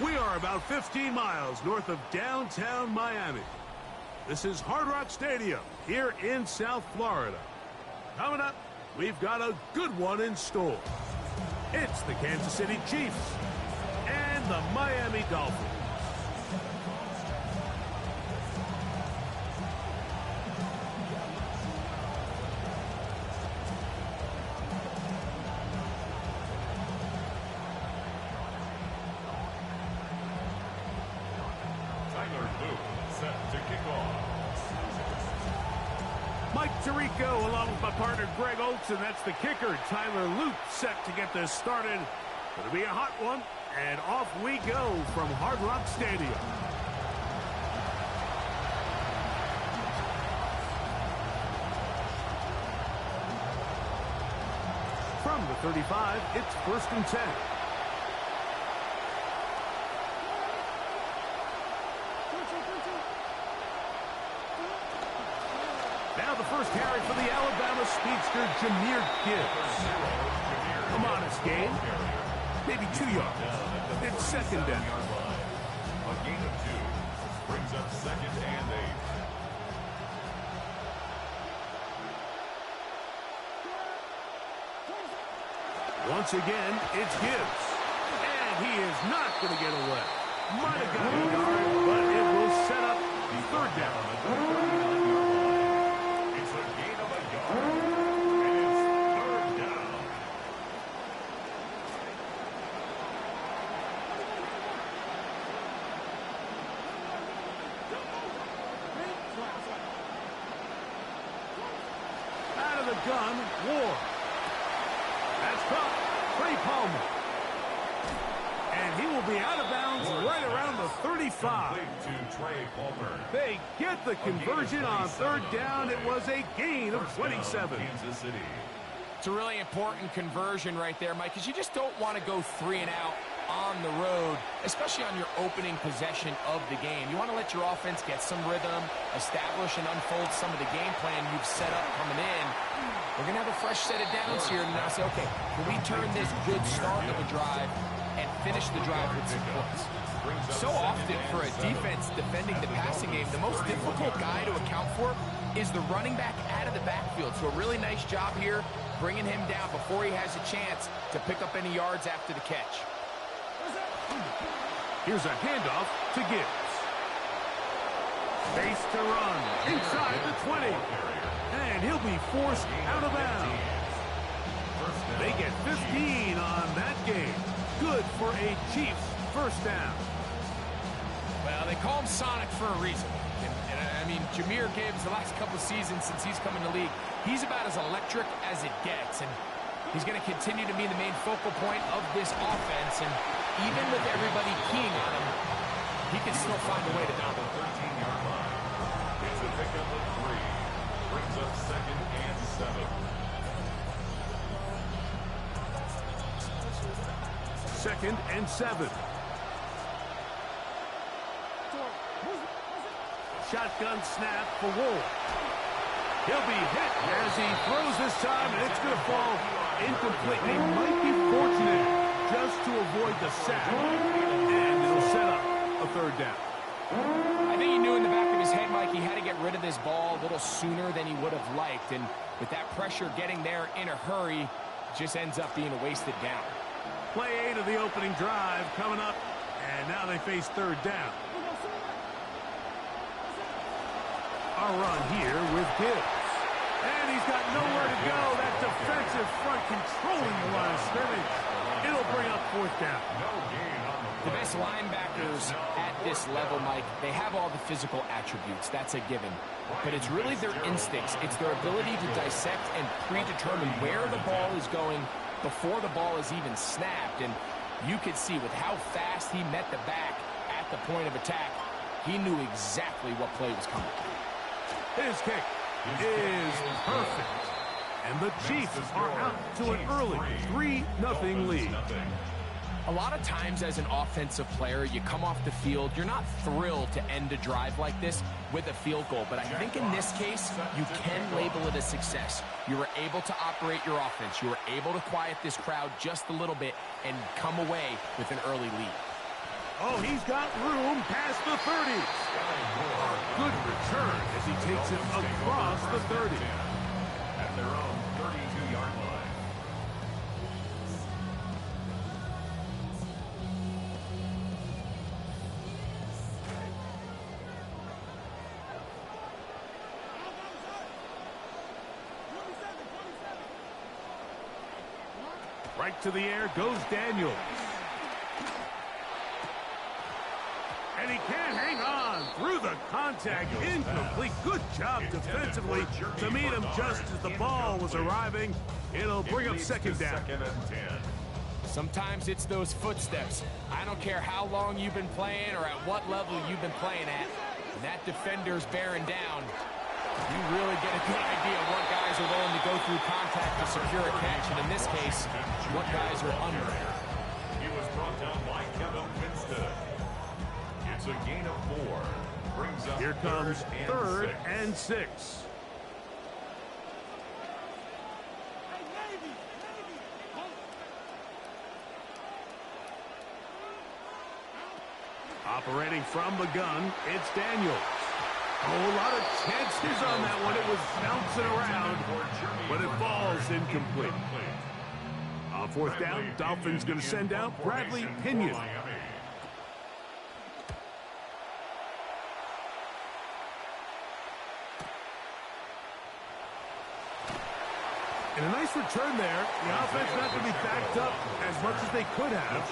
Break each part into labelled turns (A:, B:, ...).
A: We are about 15 miles north of downtown Miami. This is Hard Rock Stadium here in South Florida. Coming up, we've got a good one in store. It's the Kansas City Chiefs and the Miami Dolphins. Mike Tirico along with my partner Greg Olson. That's the kicker. Tyler Luke set to get this started. It'll be a hot one, and off we go from Hard Rock Stadium. From the 35, it's 1st and 10. Now the first carry for the Alabama speedster, Jahmyr Gibbs. A modest gain, maybe 2 yards. It's 2nd down.
B: A gain of 2 brings up 2nd and 8.
A: Once again, it's Gibbs. And he is not going to get away. Might have got a yard, but it will set up 3rd down. Out of the gun, Ward. That's caught. Trey Palmer. And he will be out of bounds right around the 35. They get the conversion on 3rd down. It was a gain of 27.
B: Kansas City.
C: It's a really important conversion right there, Mike, because you just don't want to go 3 and out on the road, especially on your opening possession of the game. You want to let your offense get some rhythm, establish and unfold some of the game plan you've set up coming in. We're going to have a fresh set of downs here and now say, okay, can we turn this good start of a drive and finish the drive with some points? So often for a defense defending the passing game, the most difficult guy to account for is the running back out of the backfield. So a really nice job here bringing him down before he has a chance to pick up any yards after the catch.
A: Here's a handoff to Gibbs. Face to run inside the 20. And he'll be forced out of bounds. They get 15 on that game. Good for a Chiefs 1st down.
C: Well, they call him Sonic for a reason. And I mean, Jahmyr Gibbs, the last couple seasons since he's come in the league, he's about as electric as it gets. And he's going to continue to be the main focal point of this offense. And even with everybody keying on him, he can still find a way to dominate.
B: 13-yard line. It's a pickup of 3. Brings up 2nd and 7.
A: 2nd and 7. Shotgun snap for Wolf. He'll be hit as he throws this time, and it's going to fall incomplete. They might be fortunate just to avoid the sack, and it'll set up a 3rd down.
C: I think he knew in the back of his head, Mike, he had to get rid of this ball a little sooner than he would have liked, and with that pressure getting there in a hurry, it just ends up being a wasted down.
A: Play 8 of the opening drive coming up, and now they face 3rd down. A run here with Gibbs. And he's got nowhere to go. That defensive front controlling the line of scrimmage. It'll bring up 4th down.
C: The best linebackers at this level, Mike, they have all the physical attributes. That's a given. But it's really their instincts. It's their ability to dissect and predetermine where the ball is going before the ball is even snapped. And you could see with how fast he met the back at the point of attack, he knew exactly what play was coming.
A: His kick is perfect. And the Chiefs are out to an early 3-0 lead.
C: A lot of times as an offensive player, you come off the field, you're not thrilled to end a drive like this with a field goal. But I think in this case, you can label it a success. You were able to operate your offense. You were able to quiet this crowd just a little bit and come away with an early lead.
A: Oh, he's got room past the 30. A good return as he takes it across the 30.
B: At their own 32-yard line.
A: Right to the air goes Daniels. And he can't hang on through the contact. Incomplete. Good job defensively to meet him just as the ball was arriving. It'll bring up second down.
C: Sometimes it's those footsteps. I don't care how long you've been playing or at what level you've been playing at. When that defender's bearing down, you really get a good idea of what guys are willing to go through contact to secure a catch, and in this case, what guys are under.
B: He was brought down by Kevin Winstead. It's a gain of 4. Brings up
A: Here comes third and 6. Operating from the gun, it's Daniels. Oh, a lot of chances on that one. It was bouncing around, but it falls incomplete. On fourth down, Dolphins going to send out Bradley Pinion. And a nice return there. The offense not going to be backed up as much as they could have.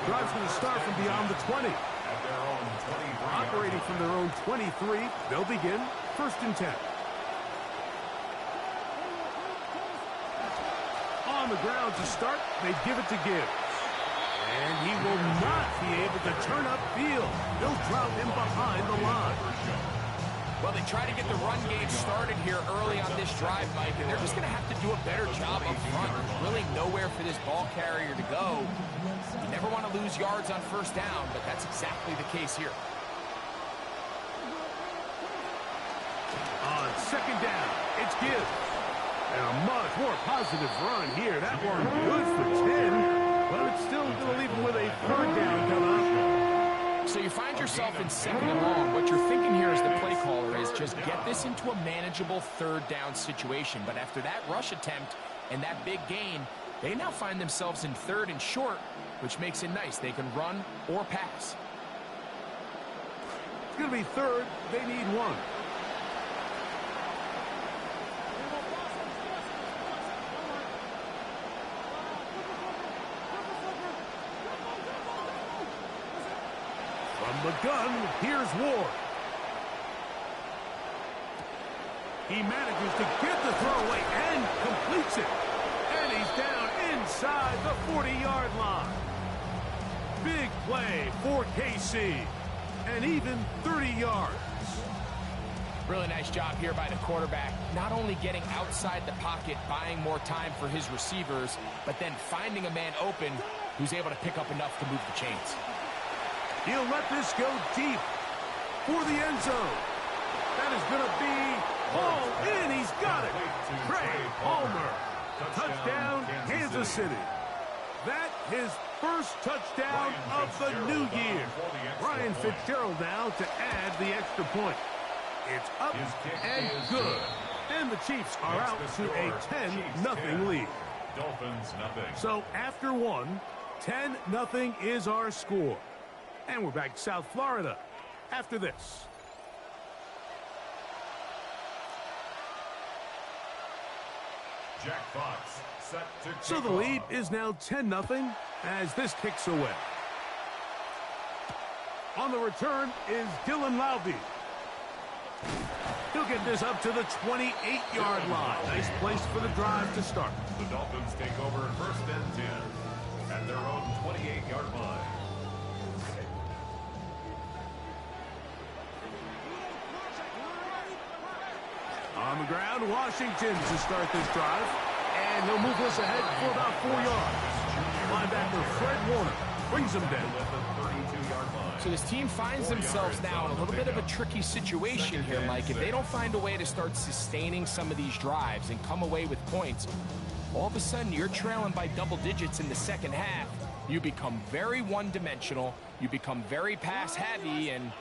A: Drive's going to start from beyond the 20. Operating from their own 23, they'll begin first and 10. On the ground to start, they give it to Gibbs. And he will not be able to turn upfield. They'll drop him behind the line.
C: Well, they try to get the run game started here early on this drive, Mike, and they're just going to have to do a better job up front. There's really nowhere for this ball carrier to go. You never want to lose yards on first down, but that's exactly the case here.
A: On second down, it's Gibbs. And a much more positive run here. That one good for 10, but it's still going to leave him with a third down coming up.
C: So you find yourself in second and long. What you're thinking here as the play caller is just get this into a manageable third down situation. But after that rush attempt and that big gain, they now find themselves in third and short, which makes it nice. They can run or pass.
A: It's going to be third. They need one. From the gun, here's Ward. He manages to get the throw away and completes it. And he's down inside the 40-yard line. Big play for KC. And even 30 yards.
C: Really nice job here by the quarterback. Not only getting outside the pocket, buying more time for his receivers, but then finding a man open who's able to pick up enough to move the chains.
A: He'll let this go deep for the end zone. That is going to be hauled in. He's got it. Trey Palmer. Touchdown, Kansas City. That his first touchdown of the new year. Ryan Fitzgerald now to add the extra point. It's up and good. And the Chiefs are out to a 10-0 lead.
B: Dolphins nothing.
A: So after one, 10-0 is our score. And we're back to South Florida after this.
B: Jack Fox set to kick
A: So the lead is now 10-0 as this kicks away. On the return is Dylan Lowby. He'll get this up to the 28-yard line. Nice place for the drive to start.
B: The Dolphins take over first and 10 at their own 28-yard line.
A: On the ground, Washington to start this drive. And he'll move this ahead for about 4 yards. Linebacker Fred Warner brings him down.
C: So this team finds themselves now in a little bit of a tricky situation here, Mike. If they don't find a way to start sustaining some of these drives and come away with points, all of a sudden you're trailing by double digits in the second half. You become very one-dimensional, you become very pass-heavy, and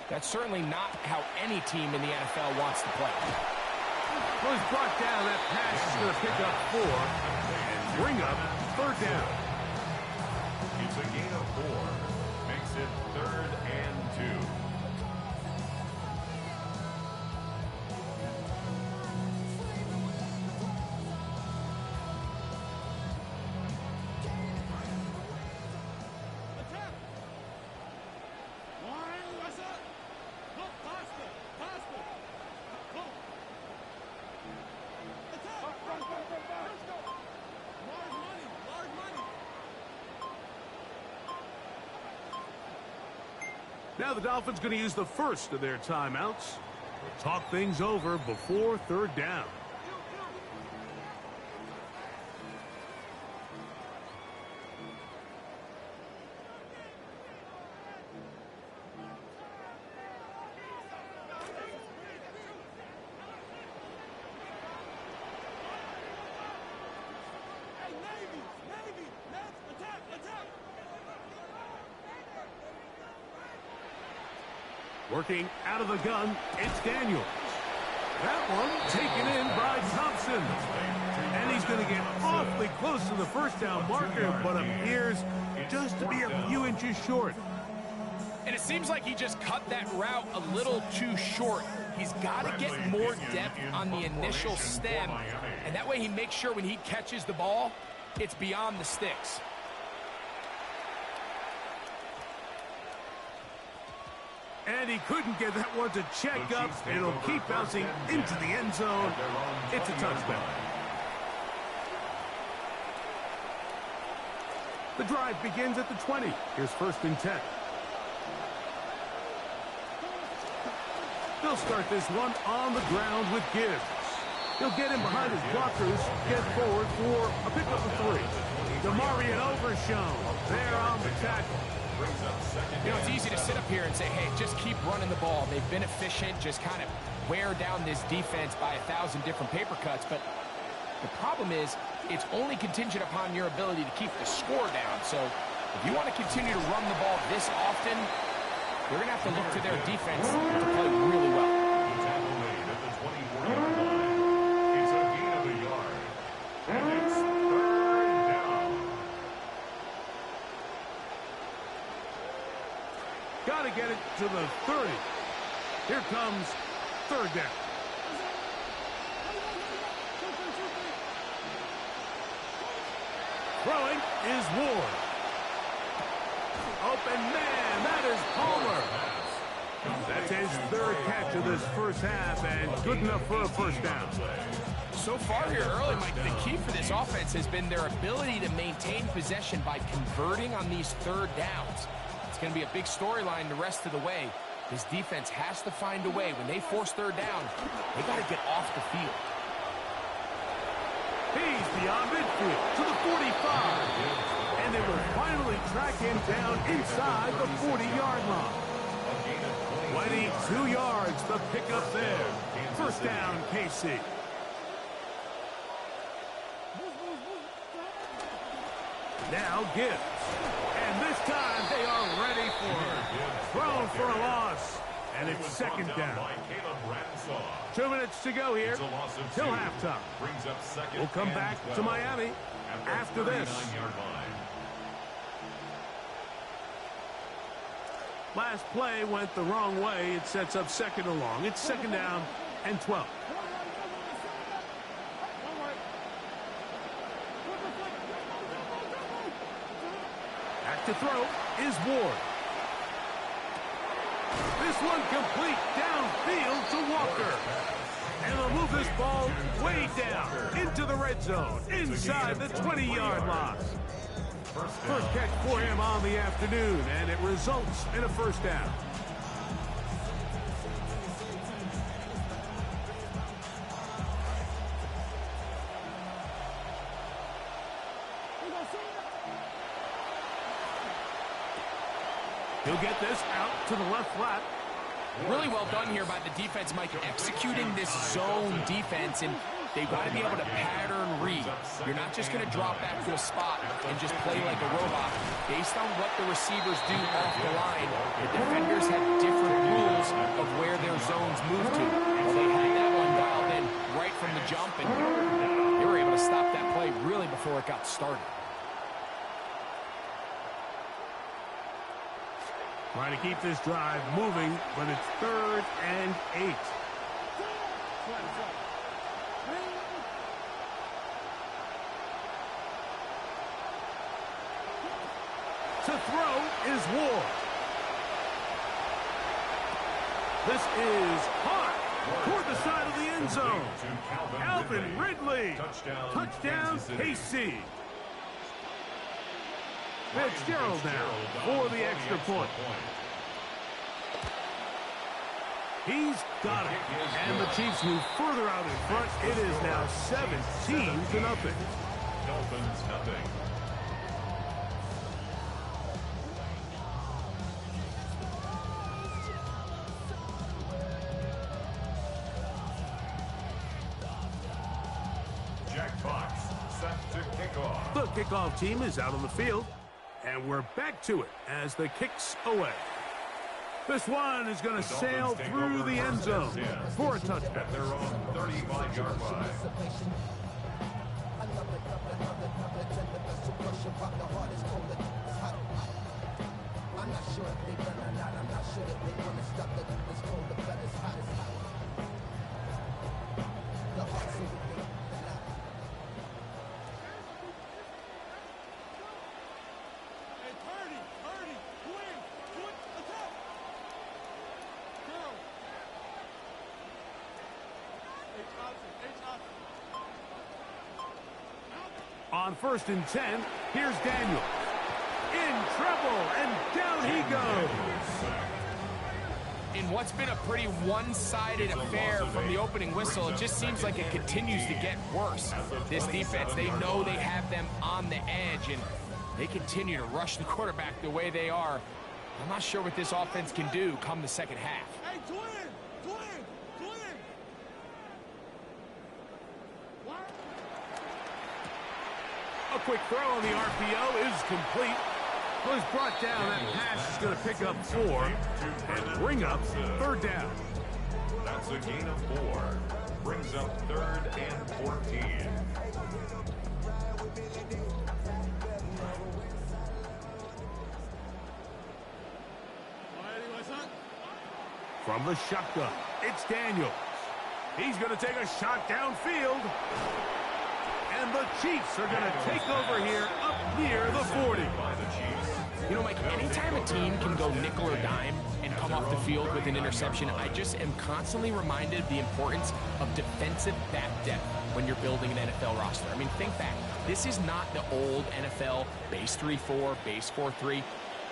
C: that's certainly not how any team in the NFL wants to play.
A: Well, he's brought down. That pass is going to pick up 4 and bring up 3rd down.
B: It's a gain of 4. Makes it 3rd and 2.
A: Now the Dolphins going to use the first of their timeouts. Talk things over before 3rd down. Working out of the gun, it's Daniels. That one taken in by Thompson. And he's going to get awfully close to the first down marker, but appears just to be a few inches short.
C: And it seems like he just cut that route a little too short. He's got to get more depth on the initial stem, and that way he makes sure when he catches the ball, it's beyond the sticks.
A: And he couldn't get that one to check up. It'll keep bouncing into the end zone. It's a touchdown. The drive begins at the 20. Here's 1st and 10. They'll start this one on the ground with Gibbs. He'll get in behind his blockers, get forward for a pickup of 3. Demarion Overshown there on the tackle.
C: You know, it's easy to sit up here and say, hey, just keep running the ball. They've been efficient, just kind of wear down this defense by 1,000 different paper cuts. But the problem is, it's only contingent upon your ability to keep the score down. So if you want to continue to run the ball this often, you're going to have to look to their defense to play really well.
B: The tackle made at the 24-yard line. It's a gain of a yard. And it's 3rd down.
A: Got to get it to the 30. Here comes 3rd down. Throwing is Ward. Open man, that is Palmer. That's his 3rd catch of this first half, and good enough for a 1st down.
C: So far here early, Mike, the key for this offense has been their ability to maintain possession by converting on these 3rd downs. It's going to be a big storyline the rest of the way. This defense has to find a way. When they force 3rd down, they got to get off the field.
A: He's beyond midfield to the 45. And they will finally track him down inside the 40-yard line. 22 yards, the pickup there. 1st down, KC. Now Gibbs. And this time they are ready for it. Thrown for a loss. And it's 2nd down. 2 minutes to go here till halftime. We'll come back to Miami after this. Last play went the wrong way. It sets up 2nd and long. It's 2nd down and 12. Back to throw is Ward. This one complete downfield to Walker. And they'll move this ball way down into the red zone, inside the 20-yard line. First catch for him on the afternoon, and it results in a 1st down. He'll get this out to the left flat.
C: Really well done here by the defense, Mike, executing this zone defense. And They've got to be able to pattern read. You're not just going to drop back to a spot and just play like a robot. Based on what the receivers do off the line, the defenders have different rules of where their zones move to. Well, they had that one dialed in right from the jump, and they were able to stop that play really before it got started.
A: Trying to keep this drive moving, but it's 3rd and 8. To throw is Ward. This is hot toward the side of the end zone. Calvin Ridley. Touchdown, KC. Fitzgerald now for the extra point. He's got it. And the Chiefs move further out in front. It is now 17-0.
B: Dolphins nothing. Jack Fox set to kick off.
A: The kickoff team is out on the field. And we're back to it as the kick's away. This one is going to sail through the end zone for a touchdown.
B: At their own 35-yard line.
A: On 1st and 10, here's Daniels. In trouble, and down he goes.
C: In what's been a pretty one-sided affair from the opening whistle, it just seems like it continues to get worse. This defense, they know they have them on the edge, and they continue to rush the quarterback the way they are. I'm not sure what this offense can do come the second half.
D: Hey, Twin!
A: A quick throw on the RPO is complete. Was brought down. That pass is going to pick up 4 and bring up 3rd down.
B: That's a gain of 4. Brings up 3rd and 14.
A: From the shotgun, it's Daniels. He's going to take a shot downfield. And the Chiefs are going to take over here up near the 40.
C: You know, Mike, anytime a team can go nickel or dime and come off the field with an interception, I just am constantly reminded of the importance of defensive back depth when you're building an NFL roster. I mean, think back. This is not the old NFL base 3-4, base 4-3.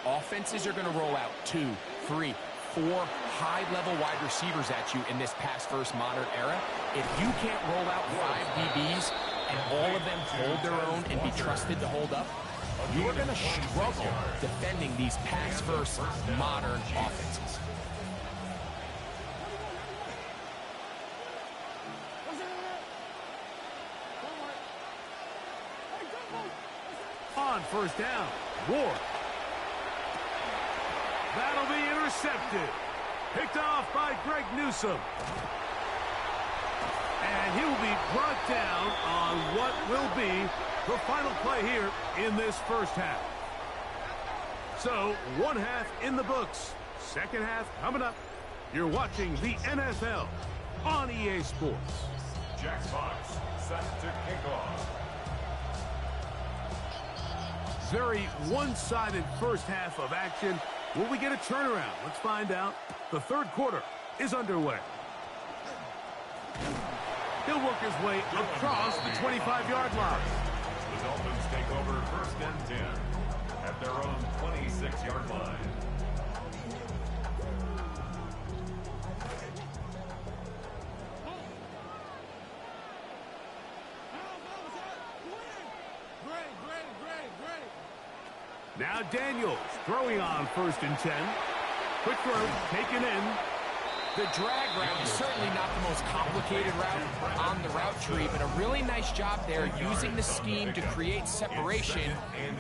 C: Offenses are going to roll out 2, 3, 4 high-level wide receivers at you in this pass-first modern era. If you can't roll out 5 DBs and all of them hold their own and be trusted to hold up, you are going to struggle defending these pass-first modern offenses.
A: On 1st down, Ward. That'll be intercepted. Picked off by Greg Newsome. And he will be brought down on what will be the final play here in this first half. So, 1 half in the books. Second half coming up. You're watching the NFL on EA Sports.
B: Jack Fox set to kick off.
A: Very one-sided first half of action. Will we get a turnaround? Let's find out. The 3rd quarter is underway. He'll work his way across the 25-yard line.
B: The Dolphins take over 1st and 10 at their own 26-yard line.
A: Now Daniels throwing on 1st and 10. Quick throw taken in.
C: The drag route is certainly not the most complicated route on the route tree, but a really nice job there using the scheme to create separation.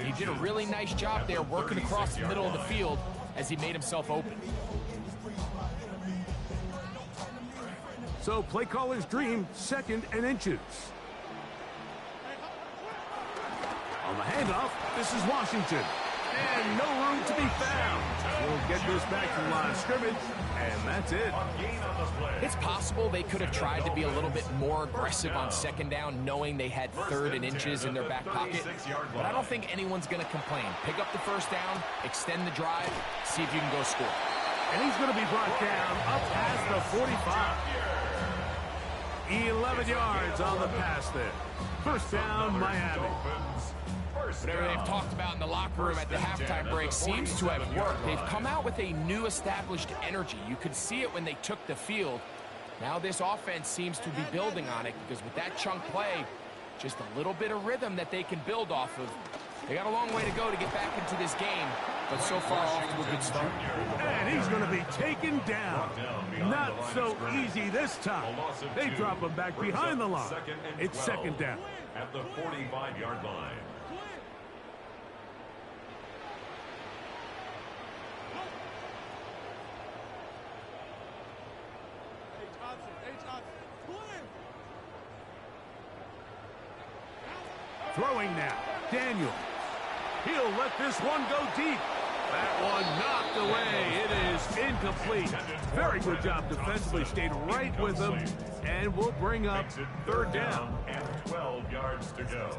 C: He did a really nice job there working across the middle of the field as he made himself open.
A: So play caller's dream, 2nd and inches. On the handoff, this is Washington. And no room to be found. We'll get this back to the line of scrimmage, and that's it.
C: It's possible they could have tried to be a little bit more aggressive on 2nd down, knowing they had 3rd and inches in their back pocket. But I don't think anyone's going to complain. Pick up the 1st down, extend the drive, see if you can go score.
A: And he's going to be brought down up past the 45. 11 yards on the pass there. 1st down, Miami.
C: Whatever they've talked about in the locker room at the halftime break seems to have worked. They've come out with a new established energy. You could see it when they took the field. Now this offense seems to be building on it because with that chunk play, just a little bit of rhythm that they can build off of. They got a long way to go to get back into this game, but so far off to a good start.
A: And he's going to be taken down. Not so easy this time. They drop him back behind the line. It's 2nd down.
B: At the 45-yard line.
A: Throwing now, Daniel. He'll let this one go deep. That one knocked away. It is incomplete. Very good job defensively. Stayed right with him. And we'll bring up 3rd down.
B: And 12 yards to go.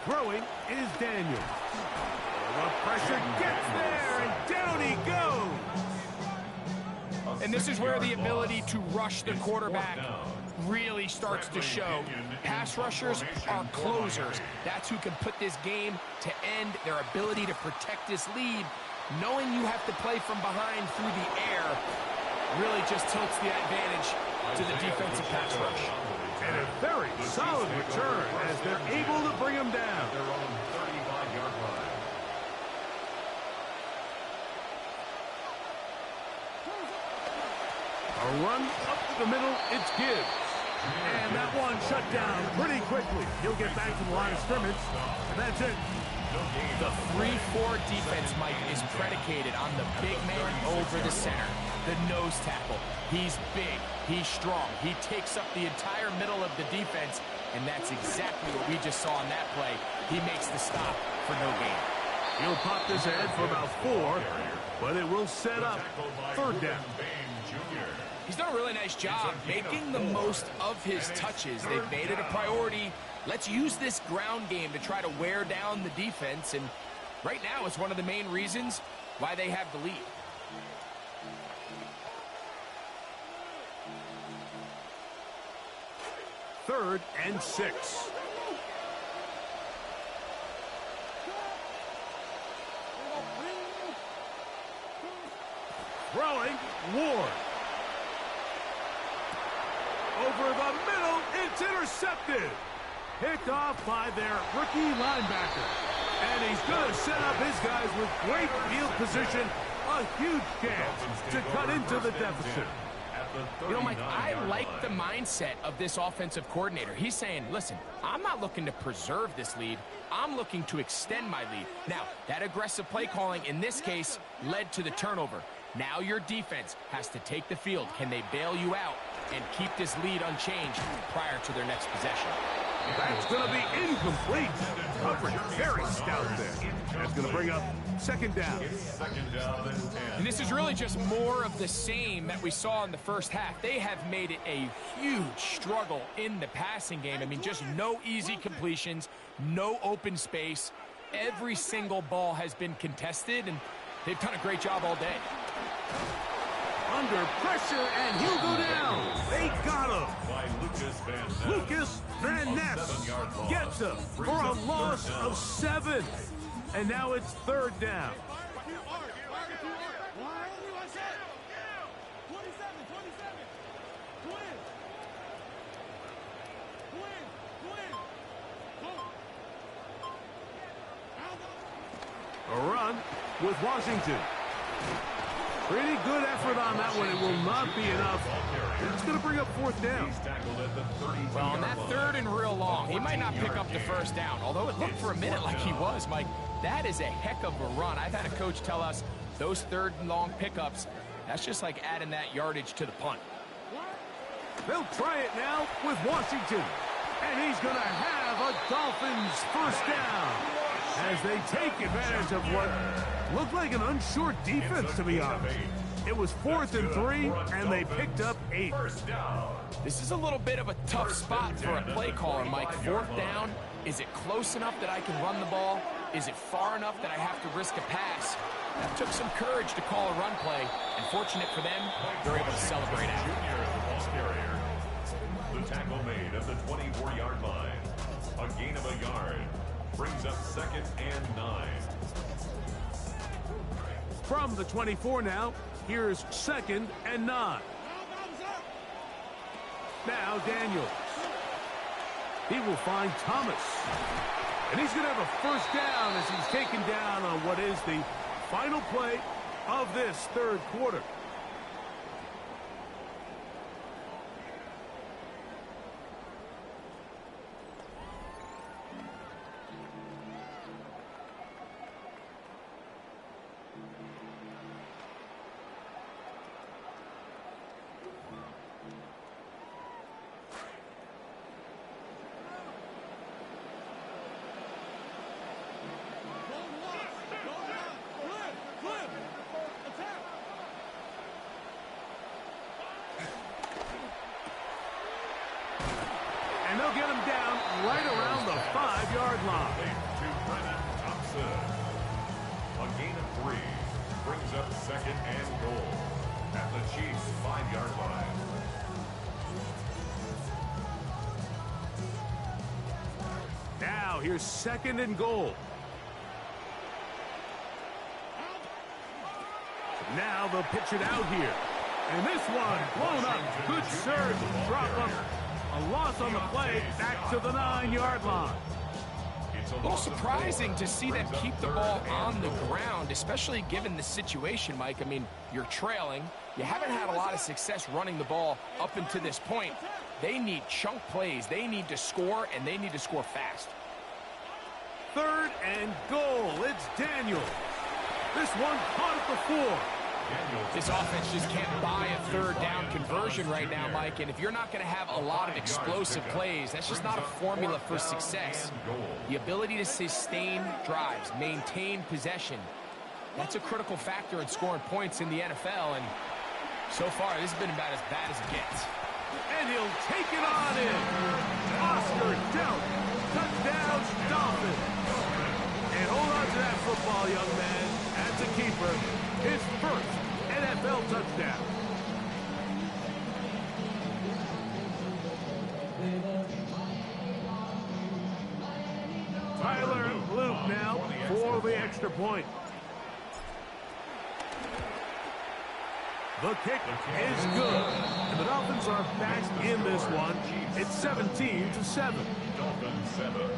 A: Throwing is Daniel. The pressure gets there, and down he goes.
C: And this is where the ability to rush the quarterback really starts to show. Pass rushers are closers. That's who can put this game to end. Their ability to protect this lead, knowing you have to play from behind through the air, really just tilts the advantage to the defensive pass rush.
A: And a very solid return as they're able to bring him down.
B: Their own 35-yard line.
A: A run up the middle, it's Gibbs. And that one shut down pretty quickly. He'll get back to the line of scrimmage, and that's it.
C: The 3-4 defense, Mike, is predicated on the big man over the center, the nose tackle. He's big, he's strong, he takes up the entire middle of the defense, and that's exactly what we just saw on that play. He makes the stop for no gain.
A: He'll pop this ahead for about 4, but it will set up 3rd down.
C: He's done a really nice job making the most of his touches. They've made it a priority. Let's use this ground game to try to wear down the defense, and right now it's one of the main reasons why they have the lead.
A: Third and 6. Throwing, Ward. Over the middle, it's intercepted. Picked off by their rookie linebacker. And he's going to set up his guys with great field position. A huge chance to cut into the deficit.
C: You know, Mike, I like the mindset of this offensive coordinator. He's saying, listen, I'm not looking to preserve this lead. I'm looking to extend my lead. Now, that aggressive play calling in this case led to the turnover. Now your defense has to take the field. Can they bail you out and keep this lead unchanged prior to their next possession?
A: That's going to be incomplete. Coverage very stout there. That's going to bring up 2nd down.
C: And this is really just more of the same that we saw in the first half. They have made it a huge struggle in the passing game. I mean, just no easy completions, no open space. Every single ball has been contested, and they've done a great job all day.
A: Under pressure, and he'll go down. They got him. Lucas Van Ness gets him for a loss of 7. And now it's 3rd down. with Washington. Pretty good effort on that one. It will not be enough. It's going to bring up fourth down.
C: Well, on that third and real long, he might not pick up the first down, although it looked for a minute like he was, Mike. That is a heck of a run. I've had a coach tell us those third and long pickups, that's just like adding that yardage to the punt.
A: They'll try it now with Washington. And he's going to have a Dolphins first down as they take advantage of what looked like an unsure defense, to be honest. It was 4th and 3, and they picked up 8.
C: This is a little bit of a tough spot for a play caller, Mike. 4th down, is it close enough that I can run the ball? Is it far enough that I have to risk a pass? That took some courage to call a run play, and fortunate for them, they're able to celebrate after.
B: The tackle made at the 24-yard line. A gain of a yard brings up 2nd and 9.
A: From the 24 now, here's 2nd and 9. Now Daniels. He will find Thomas. And he's going to have a first down as he's taken down on what is the final play of this third quarter. And they'll get him down right around the 5-yard line.
B: A gain of 3 brings up 2nd and goal at the Chiefs' 5-yard line.
A: Now here's 2nd and goal. Now they'll pitch it out here. And this one blown up. Good surge. Drop up. A loss on the play, back to the 9-yard line.
C: A little surprising to see them keep the ball on the ground, especially given the situation, Mike. I mean, you're trailing. You haven't had a lot of success running the ball up until this point. They need chunk plays. They need to score, and they need to score fast.
A: 3rd and goal. It's Daniel. This one caught at the 4.
C: This offense just can't buy a third down conversion right now, Mike. And if you're not going to have a lot of explosive plays, that's just not a formula for success. The ability to sustain drives, maintain possession, that's a critical factor in scoring points in the NFL. And so far, this has been about as bad as it gets.
A: And he'll take it on in. Oscar Delp. Touchdown, Dolphins. And hold on to that football, young man. That's a keeper. His first NFL touchdown. Tyler Luke now for the extra point. The kick is good. And the Dolphins are back in this one. It's 17-7.
B: Dolphins 7.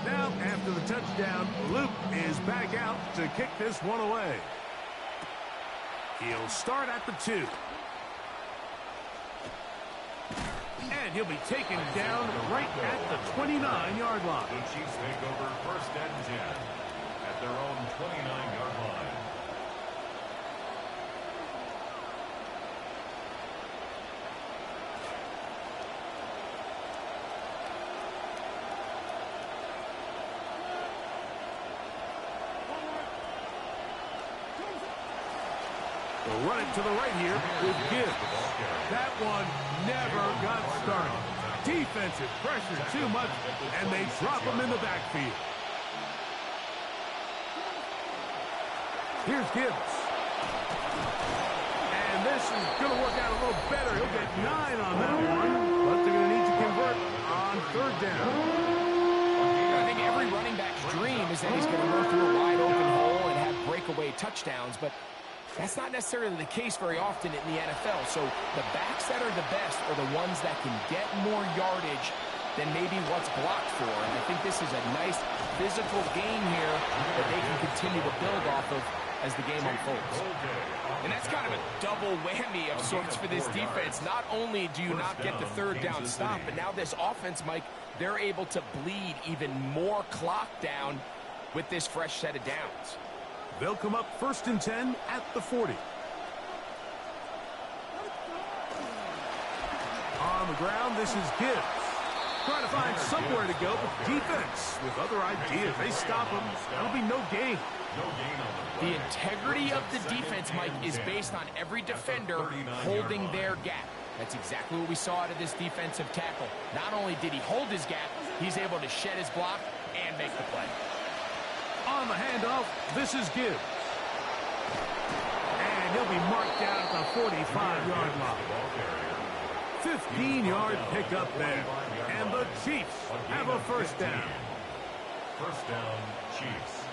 A: Now, after the touchdown, Luke is back out to kick this one away. He'll start at the 2. And he'll be taken down right at the 29-yard line.
B: The Chiefs take over 1st and 10 at their own 29-yard line.
A: They'll run it to the right here with Gibbs. That one never got started. Defensive pressure too much, and they drop him in the backfield. Here's Gibbs. And this is going to work out a little better. He'll get 9 on that one, but they're going to need to convert on 3rd down.
C: I think every running back's dream is that he's going to run through a wide open hole and have breakaway touchdowns, but That's not necessarily the case very often in the NFL. So the backs that are the best are the ones that can get more yardage than maybe what's blocked for. And I think this is a nice physical game here that they can continue to build off of as the game unfolds. And that's kind of a double whammy of sorts for this defense. Not only do you not get the third down stop, but now this offense, Mike, they're able to bleed even more clock down with this fresh set of downs.
A: They'll come up 1st and 10 at the 40. On the ground, this is Gibbs. Trying to find somewhere to go, but defense with other ideas. They stop him. That'll be no gain.
C: The integrity of the defense, Mike, is based on every defender holding their gap. That's exactly what we saw out of this defensive tackle. Not only did he hold his gap, he's able to shed his block and make the play.
A: On the handoff, this is Gibbs. And he'll be marked down at the 45-yard line. 15-yard pickup there. And the Chiefs have a first down.
B: First down, Chiefs.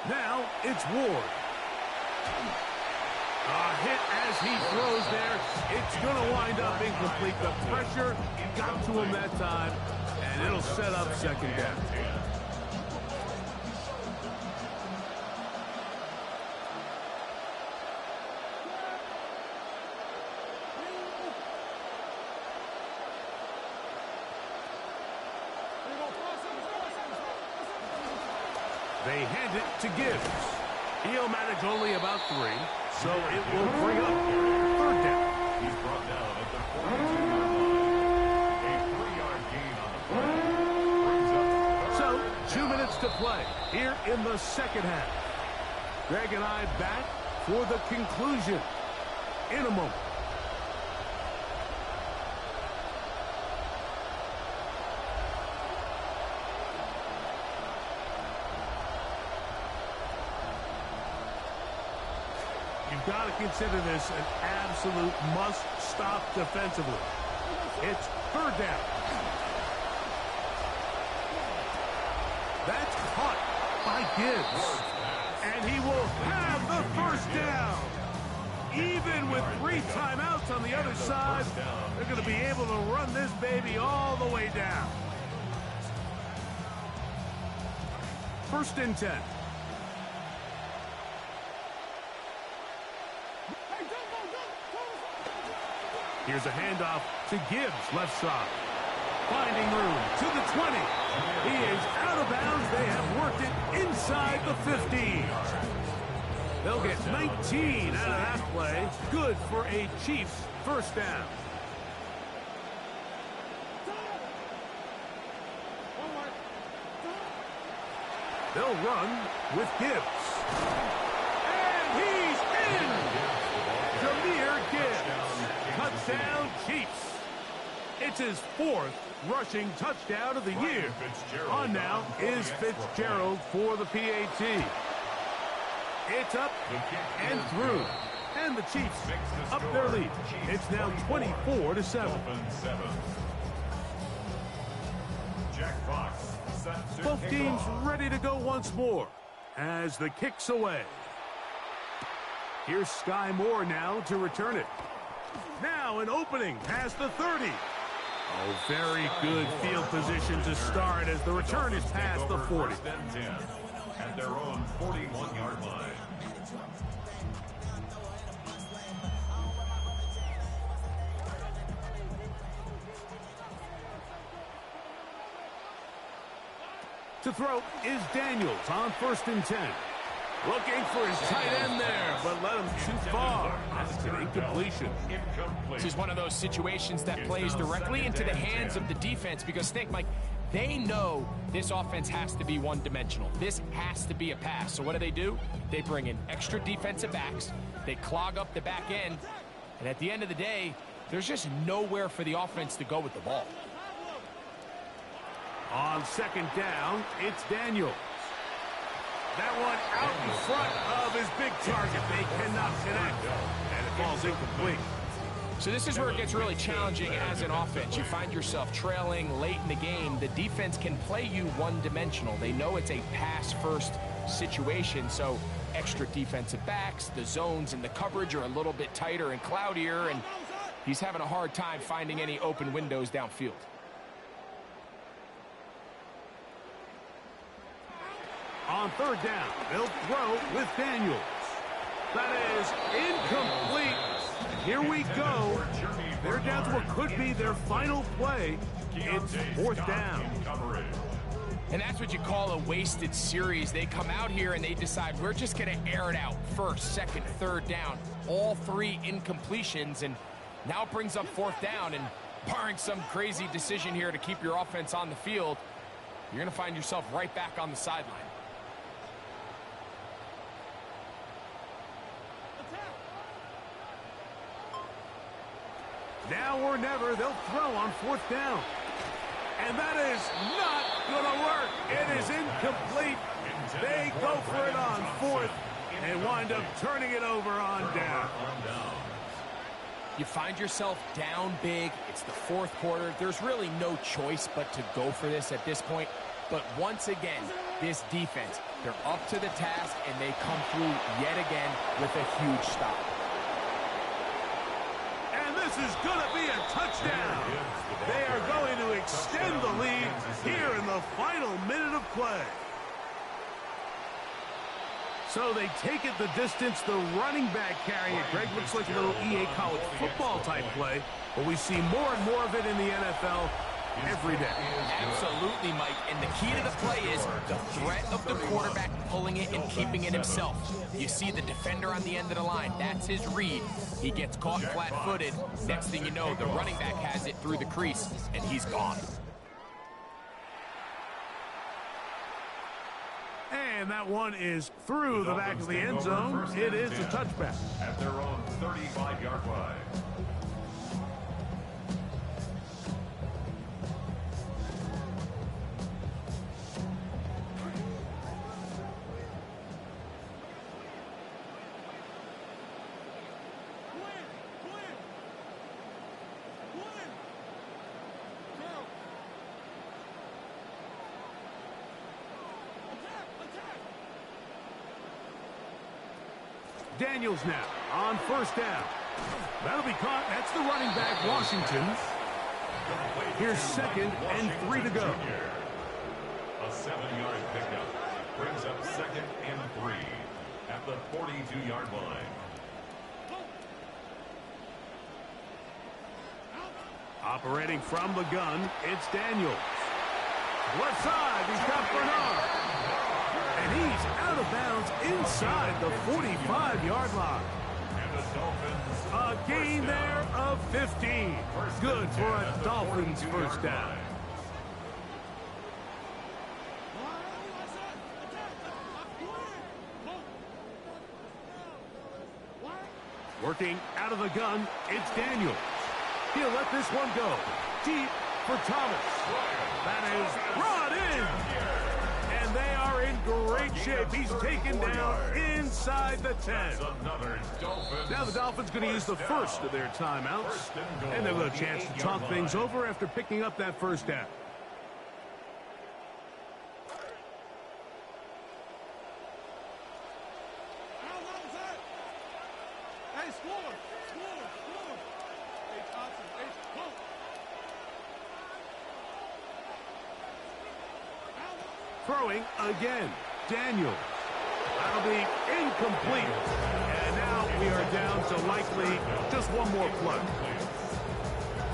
A: Now it's Ward. A hit as he throws there. It's going to wind up incomplete. The pressure got to him that time, and it'll set up second down. They hand it to Gibbs. He'll manage only about 3, so it will bring up third down.
B: He's brought down at the 42-yard line. A 3-yard gain on the play. Brings up
A: So, 2 minutes to play here in the second half. Greg and I back for the conclusion in a moment. You've got to consider this an absolute must-stop defensively. It's third down. That's caught by Gibbs. And he will have the first down. Even with 3 timeouts on the other side, they're going to be able to run this baby all the way down. 1st and 10. Here's a handoff to Gibbs, left side. Finding room to the 20. He is out of bounds. They have worked it inside the 15. They'll get 19 out of that play. Good for a Chiefs first down. They'll run with Gibbs. And he's in! Jahmyr Gibbs. Touchdown, Chiefs. It's his 4th rushing touchdown of the year. On now is Fitzgerald for the PAT. It's up and through. And the Chiefs up their lead. It's now 24-7.
B: Jack Fox.
A: Both teams ready to go once more as the kick's away. Here's Sky Moore now to return it. Now an opening past the 30. Oh, very good field position to start as the return is past the 40.
B: At their own 41-yard line.
A: To throw is Daniels on 1st and 10. Looking for his tight end there, but let him too far. That's an incompletion.
C: This is one of those situations that plays directly into the hands of the defense because, think, Mike, they know this offense has to be one-dimensional. This has to be a pass. So what do? They bring in extra defensive backs. They clog up the back end. And at the end of the day, there's just nowhere for the offense to go with the ball.
A: On 2nd down, it's Daniels. That one out in front of his big target. They cannot connect. And it falls incomplete.
C: So this is where it gets really challenging as an offense. You find yourself trailing late in the game. The defense can play you one-dimensional. They know it's a pass-first situation, so extra defensive backs, the zones and the coverage are a little bit tighter and cloudier, and he's having a hard time finding any open windows downfield.
A: On third down, they'll throw with Daniels. That is incomplete. Here we go. They're down to what could be their final play. It's fourth down.
C: And that's what you call a wasted series. They come out here and they decide we're just going to air it out. First, second, third down. All three incompletions, and now it brings up fourth down. And barring some crazy decision here to keep your offense on the field, you're going to find yourself right back on the sideline.
A: Now or never, they'll throw on fourth down. And that is not going to work. It is incomplete. They go for it on fourth and wind up turning it over on down.
C: You find yourself down big. It's the fourth quarter. There's really no choice but to go for this at this point. But once again, this defense, they're up to the task, and they come through yet again with a huge stop.
A: This is going to be a touchdown. They are going to extend the lead here in the final minute of play. So they take it the distance. The running back carrying it. Greg, looks like a little EA college football type play, but we see more and more of it in the NFL every day.
C: Absolutely, Mike. And the key to the play is the threat of the quarterback pulling it and keeping it himself. You see the defender on the end of the line. That's his read. He gets caught flat-footed. Next thing you know, the running back has it through the crease, and he's gone.
A: And that one is through the back of the end zone. It is a touchback.
B: At their own 35-yard line.
A: Daniels now on first down. That'll be caught. That's the running back, Washington. Here's second and 3 to go.
B: A 7-yard pickup brings up second and 3 at the 42-yard line.
A: Operating from the gun, it's Daniels. Left side, he's got Bernard. And he's out of bounds inside the 45-yard line.
B: And the Dolphins.
A: A gain there of 15. Good for a Dolphins first down. Working out of the gun, it's Daniels. He'll let this one go. Deep for Thomas. That is brought in. And they are in great shape. He's taken down inside the 10. Now the Dolphins going to use the first of their timeouts. And they'll have a chance to talk things over after picking up that first down. Throwing again, Daniels. That'll be incomplete. And now we are down to likely just one more play.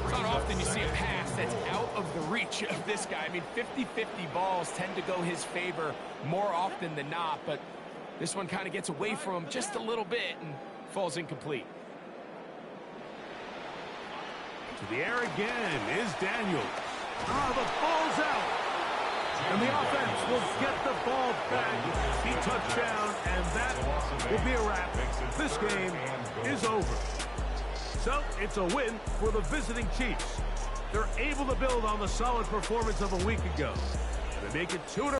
C: It's not often you see a pass that's out of the reach of this guy. I mean, 50-50 balls tend to go his favor more often than not, but this one kind of gets away from him just a little bit and falls incomplete.
A: To the air again is Daniels. Ah, the ball's out. And the offense will get the ball back. He touchdown, and that will be a wrap. This game is over. So it's a win for the visiting Chiefs. They're able to build on the solid performance of a week ago. And they make it 2-0.